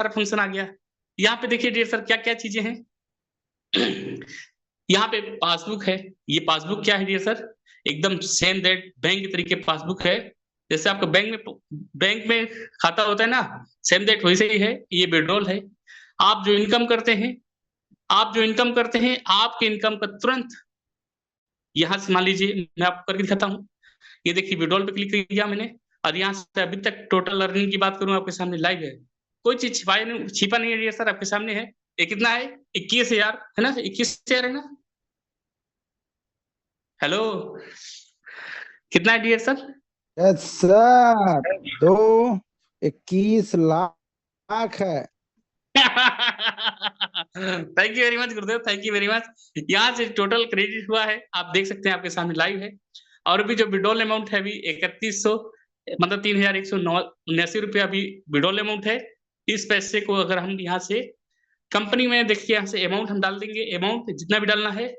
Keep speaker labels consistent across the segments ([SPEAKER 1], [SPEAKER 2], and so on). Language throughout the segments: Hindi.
[SPEAKER 1] सारा फंक्शन आ गया। यहाँ पे देखिए डियर सर क्या क्या चीजें हैं। यहाँ पे पासबुक है। ये पासबुक क्या है डियर सर, एकदम सेम दैट बैंक के तरीके पासबुक है। जैसे आपका बैंक में खाता होता है ना, सेम दैट वैसे ही है। ये विड्रॉल है। आप जो इनकम करते हैं, आपके इनकम का तुरंत यहाँ से मान लीजिए मैं आपको करके दिखाता हूँ। ये देखिए विड्रॉल पे क्लिक किया मैंने, और यहाँ से अभी तक टोटल अर्निंग की बात करूँ आपके सामने लाइव है। कोई चीज छिपा नहीं है डियर सर, आपके सामने है। ये कितना है, 21,000 है ना, 21,000 है ना। हेलो, कितना है dear sir?
[SPEAKER 2] Yes sir, 21 lakh है।
[SPEAKER 1] Thank you very much Gurudev, thank you very much. यहाँ से टोटल क्रेडिट हुआ है, आप देख सकते हैं, आपके सामने लाइव है। और अभी जो विड्रॉल अमाउंट है अभी 3100, मतलब 3,179 रुपया अभी विड्रॉल अमाउंट है। इस पैसे को अगर हम यहाँ से कंपनी में देखिए, यहाँ से अमाउंट हम डाल देंगे, अमाउंट जितना भी डालना है।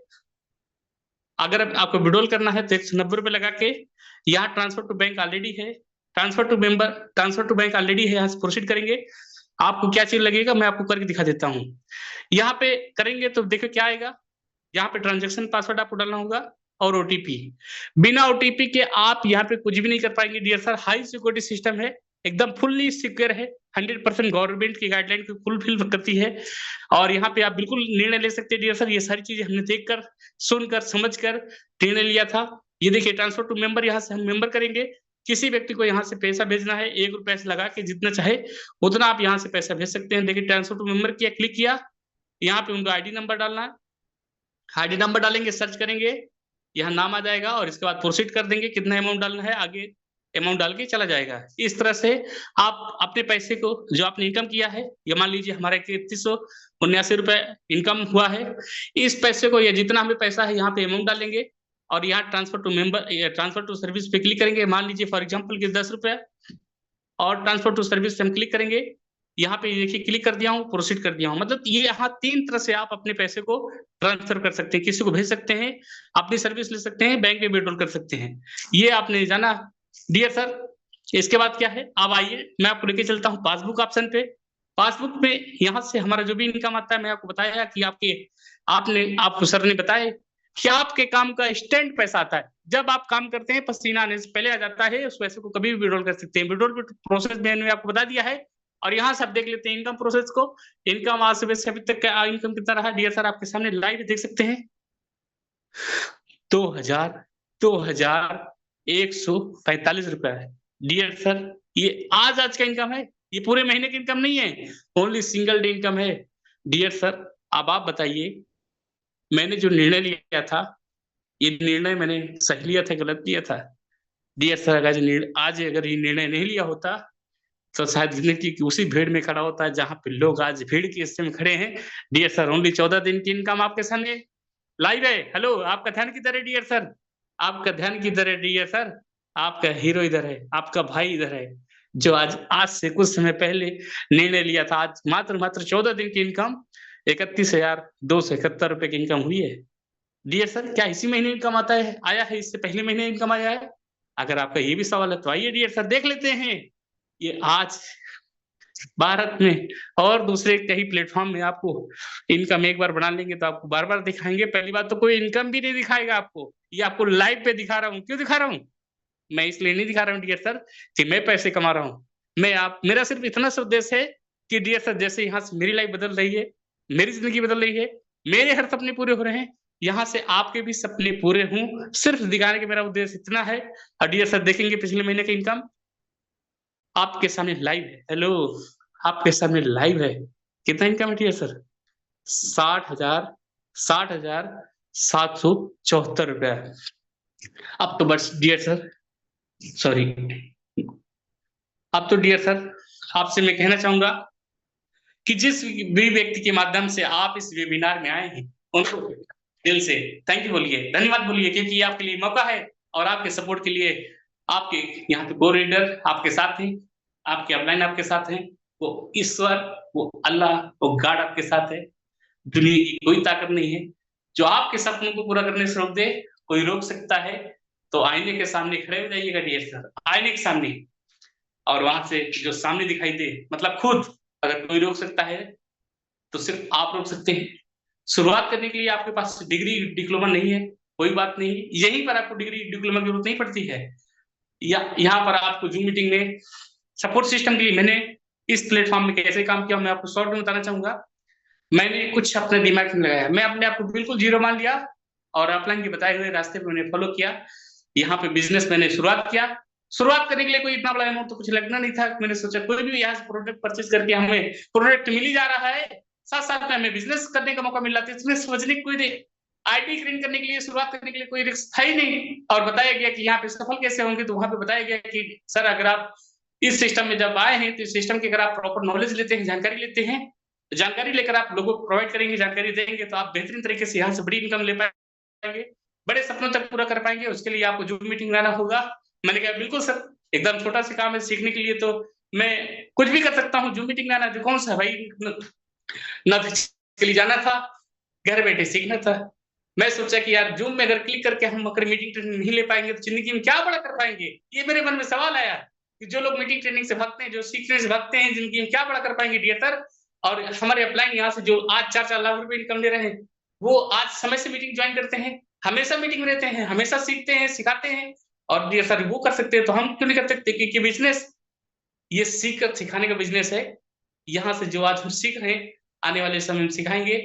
[SPEAKER 1] अगर आपको विड्रॉल करना है तो 190 रुपये लगा के, यहाँ ट्रांसफर टू बैंक ऑलरेडी है, ट्रांसफर टू बैंक ऑलरेडी है, यहाँ से प्रोसीड करेंगे। आपको क्या चीज लगेगा मैं आपको करके दिखा देता हूँ। यहाँ पे करेंगे तो देखो क्या आएगा। यहाँ पे ट्रांजेक्शन पासवर्ड आपको डालना होगा और ओटीपी। बिना ओटीपी के आप यहाँ पे कुछ भी नहीं कर पाएंगे dear sir. High security system है, एकदम फुल्ली सिक्योर है, 100% गवर्नमेंट की गाइडलाइन को फुलफिल करती है। और यहाँ पे आप बिल्कुल निर्णय ले सकते हैं डियर सर। ये सारी चीजें हमने देखकर, सुनकर, समझकर निर्णय लिया था। ये देखिए ट्रांसफर टू मेंबर, यहाँ से हम मेंबर करेंगे। किसी व्यक्ति को यहाँ से पैसा भेजना है, 1 रुपया से लगा के जितना चाहे उतना आप यहाँ से पैसा भेज सकते हैं। देखिए ट्रांसफर टू मेंबर किया, क्लिक किया, यहाँ पे उनका आईडी नंबर डालना है। आईडी नंबर डालेंगे, सर्च करेंगे, यहाँ नाम आ जाएगा, और इसके बाद प्रोसीड कर देंगे। कितना अमाउंट डालना है आगे अमाउंट डाल के चला जाएगा। इस तरह से आप अपने पैसे को, जो आपने इनकम किया है, ये मान लीजिए हमारा 3179 रुपए इनकम हुआ है, इस पैसे को, ये जितना हमें पैसा है यहाँ पे अमाउंट डालेंगे, और यहाँ ट्रांसफर टू सर्विस पे क्लिक करेंगे। मान लीजिए फॉर एग्जाम्पल कि 10 रुपए, और ट्रांसफर टू सर्विस पे हम क्लिक करेंगे। यहाँ पे देखिए क्लिक कर दिया हूँ, प्रोसीड कर दिया हूँ। मतलब ये यहाँ 3 तरह से आप अपने पैसे को ट्रांसफर कर सकते हैं। किसी को भेज सकते हैं, अपनी सर्विस ले सकते हैं, बैंक में विड्रॉल कर सकते हैं। ये आपने जाना डियर सर। इसके बाद क्या है, अब आइए मैं आपको लेके चलता हूँ पासबुक ऑप्शन पे। पासबुक में यहाँ से हमारा जो भी इनकम आता है, मैं आपको बताया कि आपको सर ने बताया कि आपके काम का इंस्टेंट पैसा आता है। जब आप काम करते हैं पसीना आने से पहले आ जाता है, उस पैसे को कभी भी विड्रॉल कर सकते हैं। विड्रॉल प्रोसेस मैंने आपको बता दिया है। और यहाँ से आप देख लेते हैं इनकम प्रोसेस को। इनकम आज से अभी तक का इनकम कितना रहा डियर सर, आपके सामने लाइव देख सकते हैं। 2,145 रुपया है डियर सर। ये आज का इनकम है, ये पूरे महीने की इनकम नहीं है, ओनली सिंगल डे इनकम है डियर सर। अब आप बताइए, मैंने जो निर्णय लिया था, ये निर्णय मैंने सही लिया था, गलत लिया था डियर सर? आज अगर ये निर्णय नहीं लिया होता तो शायद जिंदगी की उसी भीड़ में खड़ा होता है जहां पे लोग आज भीड़ के हिस्से में खड़े हैं डियर सर। ओनली 14 दिन की इनकम आपके सामने लाइव है। हेलो, आपका ध्यान किधर है डियर सर? आपका ध्यान किधर है डियर सर? आपका हीरो इधर है, आपका भाई इधर है, जो आज से कुछ समय पहले निर्णय लिया था। आज मात्र 14 दिन की इनकम 31,271 रुपए की इनकम हुई है डियर सर। क्या इसी महीने इनकम आया है, इससे पहले महीने इनकम आया है? अगर आपका ये भी सवाल है तो आइए डियर सर देख लेते हैं। ये आज भारत में और दूसरे कई प्लेटफॉर्म में आपको इनकम एक बार बना लेंगे तो आपको बार बार दिखाएंगे। पहली बात तो कोई इनकम भी नहीं दिखाएगा आपको, ये आपको लाइव पे दिखा रहा हूँ। क्यों दिखा रहा हूँ? मैं इसलिए नहीं दिखा रहा हूँ डियर सर कि मैं पैसे कमा रहा हूँ। मेरा सिर्फ इतना सा उद्देश्य है कि डियर सर, जैसे यहाँ से मेरी लाइफ बदल रही है, मेरी जिंदगी बदल रही है, मेरे हर सपने पूरे हो रहे हैं, यहाँ से आपके भी सपने पूरे हों, सिर्फ दिखाने का मेरा उद्देश्य इतना है। और डियर सर देखेंगे पिछले महीने की इनकम आपके सामने लाइव है। हेलो, आपके सामने लाइव है। कितना इनकम है डियर सर? 60,774 रुपया। अब तो बस डियर सर, सॉरी, अब तो डियर सर आपसे मैं कहना चाहूंगा कि जिस भी व्यक्ति के माध्यम से आप इस वेबिनार में आए हैं, उनको दिल से थैंक यू बोलिए, धन्यवाद बोलिए, क्योंकि ये आपके लिए मौका है। और आपके सपोर्ट के लिए आपके यहाँ पे को रीडर आपके साथ हैं, आपके अपलाइन आपके साथ हैं, वो ईश्वर, वो अल्लाह, वो गॉड आपके साथ है। दुनिया की कोई ताकत नहीं है जो आपके सपनों को पूरा करने से रोक दे। कोई रोक सकता है तो आईने के सामने खड़े हो जाइएगा डियर सर, आईने के सामने, और वहां से जो सामने दिखाई दे, मतलब खुद अगर कोई रोक सकता है तो सिर्फ आप रोक सकते हैं। शुरुआत करने के लिए आपके पास डिग्री डिप्लोमा नहीं है, कोई बात नहीं, यहीं पर आपको डिग्री डिप्लोमा की जरूरत नहीं पड़ती है। यहाँ पर आपको जूम मीटिंग में सपोर्ट सिस्टम के लिए मैंने इस प्लेटफॉर्म में कैसे काम किया मैं आपको शॉर्ट में बताना चाहूंगा। मैंने कुछ अपने दिमाग में लगाया, मैं अपने आप को बिल्कुल जीरो मान लिया और अपलाइन के बताए हुए रास्ते पे मैंने फॉलो किया। यहाँ पे बिजनेस मैंने शुरुआत किया। शुरुआत करने के लिए कोई इतना बड़ा अमाउंट तो कुछ लगना नहीं था। मैंने सोचा कोई भी यहाँ से प्रोडक्ट परचेज करके हमें प्रोडक्ट मिल ही जा रहा है, साथ साथ में हमें बिजनेस करने का मौका मिल रहा था, इसमें समझने की कोई आईटी ट्रेन करने के लिए शुरुआत करने के लिए कोई रिस्क था ही नहीं। और बताया गया कि यहाँ पे सफल कैसे होंगे, तो वहां पे बताया गया कि सर अगर आप इस सिस्टम में जब आए हैं तो इस सिस्टम की अगर आप प्रॉपर नॉलेज लेते हैं, जानकारी लेते हैं, जानकारी लेकर आप लोगों को प्रोवाइड करेंगे, जानकारी देंगे, तो आप बेहतरीन तरीके से यहाँ से बड़ी इनकम ले पाएंगे, बड़े सपनों तक पूरा कर पाएंगे। उसके लिए आपको जूम मीटिंग लाना होगा। मैंने कहा बिल्कुल सर, एकदम छोटा सा काम है, सीखने के लिए तो मैं कुछ भी कर सकता हूँ। जूम मीटिंग लाना जो कौन सा भाई, न के लिए जाना था, घर बैठे सीखना था। मैं सोचा कि यार जूम में अगर क्लिक करके हम अगर मीटिंग ट्रेनिंग नहीं ले पाएंगे तो जिंदगी में क्या बड़ा कर पाएंगे। ये मेरे मन में सवाल आया कि जो लोग मीटिंग ट्रेनिंग से भागते हैं, जो सीखने से भागते हैं, जिंदगी में क्या बड़ा कर पाएंगे डियर सर। और हमारे अपलाइन यहाँ से जो आज 4-4 लाख रुपए इनकम ले रहे हैं, वो आज समय से मीटिंग ज्वाइन करते हैं, हमेशा मीटिंग रहते हैं, हमेशा सीखते हैं, सिखाते हैं। और डियर सर वो कर सकते हैं तो हम क्यों नहीं कर सकते। क्योंकि बिजनेस ये सीख कर सिखाने का बिजनेस है। यहाँ से जो आज हम सीख रहे हैं, आने वाले समय में सिखाएंगे।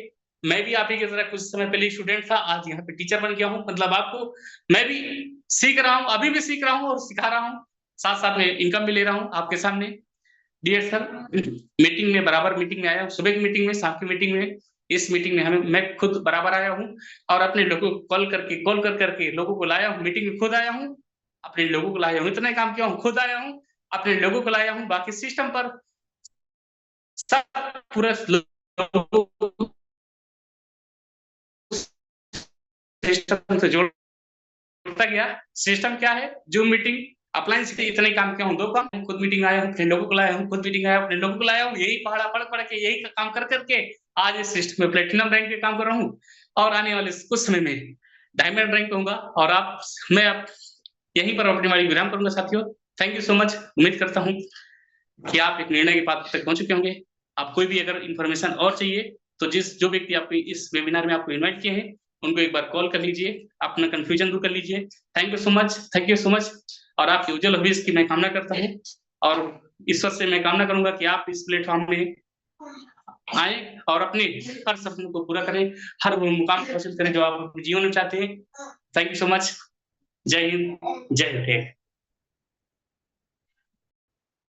[SPEAKER 1] मैं भी आप ही की तरह कुछ समय पहले स्टूडेंट था, आज यहाँ पे टीचर बन गया हूँ। मतलब आपको मैं भी सीख रहा हूँ, अभी भी सीख रहा हूँ और सिखा रहा हूँ, साथ साथ में इनकम भी ले रहा हूँ आपके सामने। डियर सर, मीटिंग में बराबर मीटिंग में आया हूँ, सुबह की मीटिंग में, शाम की मीटिंग में, इस मीटिंग में हमें मैं खुद बराबर आया हूँ और अपने लोगों को कॉल कर करके लोगों को लाया हूँ। मीटिंग में खुद आया हूँ, अपने लोगों को लाया हूँ, इतना काम किया हूँ, खुद आया हूँ, अपने लोगों को लाया हूँ। बाकी सिस्टम पर सब पूरा सिस्टम से जोड़ता गया। सिस्टम क्या है, जूम मीटिंग, अप्लायंस से इतने काम किया हूँ, 2 काम, खुद मीटिंग आया हूँ, अपने लोगों को लाया हूँ, खुद मीटिंग आया, अपने लोगों को लाया हूँ, यही पढ़ के यही काम कर करके आज इस सिस्टम में प्लेटिनम रैंक पे काम कर रहा हूँ और आने वाले कुछ समय में डायमंड रैंक पे होऊंगा। और मैं यहीं पर अपनी वाली विराम करूंगा साथियों। Thank you so much. उम्मीद करता हूँ कि आप एक निर्णय की बात तक पहुंच चुके होंगे। आप कोई भी अगर इन्फॉर्मेशन और चाहिए तो जो व्यक्ति आपको इस वेबिनार में आपको इन्वाइट किए हैं उनको एक बार कॉल कर लीजिए, अपना कंफ्यूजन दूर कर लीजिए। Thank you so much, thank you so much. और आपकी उज्जवल भविष्य की मैं कामना करता हूँ और ईश्वर से मैं कामना करूंगा कि आप इस प्लेटफॉर्म में आए और अपने हर सपनों को पूरा करें, हर वो मुकाम हासिल करें जो आप अपने जीवन में चाहते हैं। Thank you so much. जय हिंद, जय हिंद।